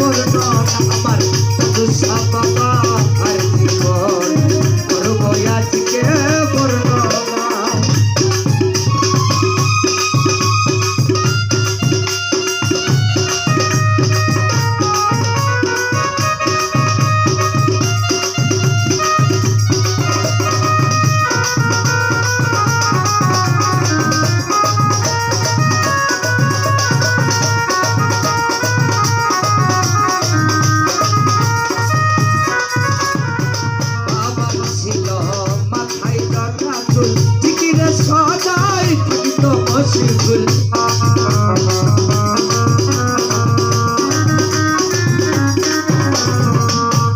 বর্ণনা আমার দুসা বাবা আর জীবন করব আজকে বর্ণনা। মশগুল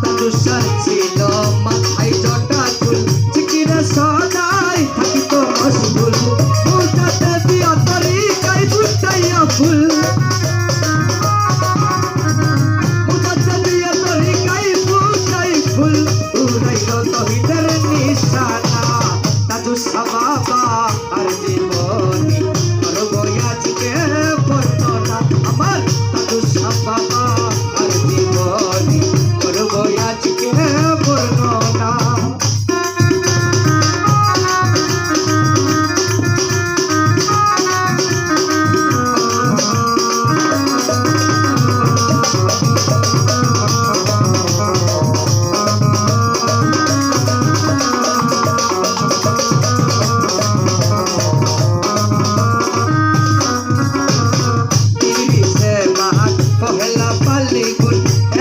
তানুষার ছিল মাথায় জটা চুল চিকিরে সদাই থাকিত মশগুল বুঝাতে দিয়া তরিকাই বুঝাইয়া ফুল বুঝাতে দিয়া তরিকাই বুঝাই ফুল উড়াইল তহিদের নিশানা তানুষা বাবা আর জীবনী আজকে বর্ণনা আমার তানুষা বাবা আর জীবনী করব আজকে বর্ণনা।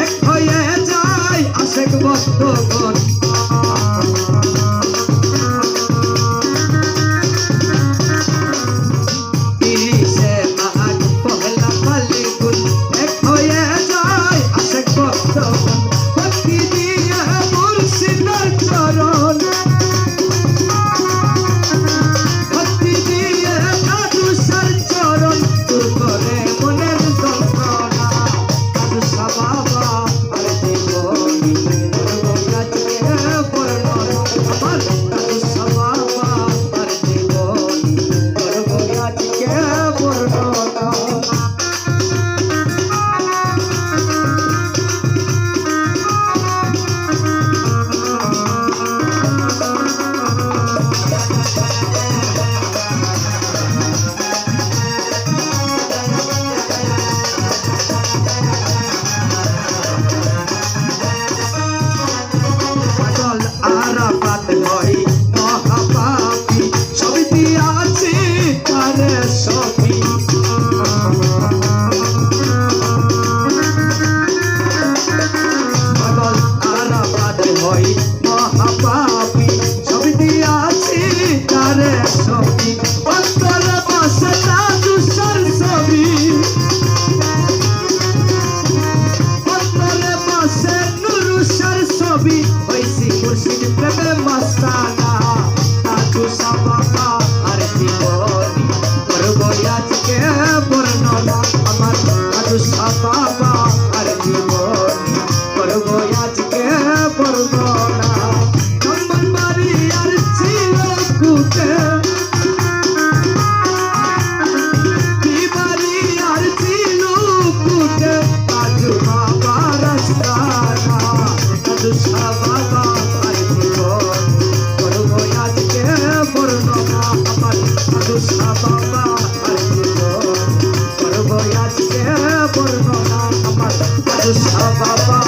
এক হয়ে যায় আশেক বস্তগণ তিরিশে মাঘ পহেলা ফাল্গুন এক হয়ে যায় আশেক বস্তগণ ভক্তি দিয়ে মুর্শিদের চরণ ভক্তি দিয়ে তানুষার চরণ দূর করে মনের যন্ত্রণা তানুষা বাবা আর জীবনী করব আজকে বর্ণনা আমার তানুষা বাবা আর জীবনী করব আজকে বর্ণনা। আরাফাত হই মহাপাপী ছবি দিয়াছি তারে ছবি পাগল আরাফাত হই মহাপাপী ছবি দিয়াছি তারে ছবি অন্তরে বসে তানুষার ছবি অন্তরে বসে নুরুষার ছবি হইছি মুর্শিদ প্রেমে মস্তানা তানুষা বাবা আর জীবনী করব আজকে বর্ণনা আমার তানুষা বাবা আর জীবনী করব আজকে বর্ণনা। নম্বর বাড়ি আর ছিল কুটে কি বাড়ি আর ছিল কুটে তাজু বাবা রাস্তানা তানুষা বাবা আর জীবনী করব আজকে বর্ণনা আমার তানুষা বাবা আর জীবনী করব আজকে বর্ণনা আমার তানুষা বাবা।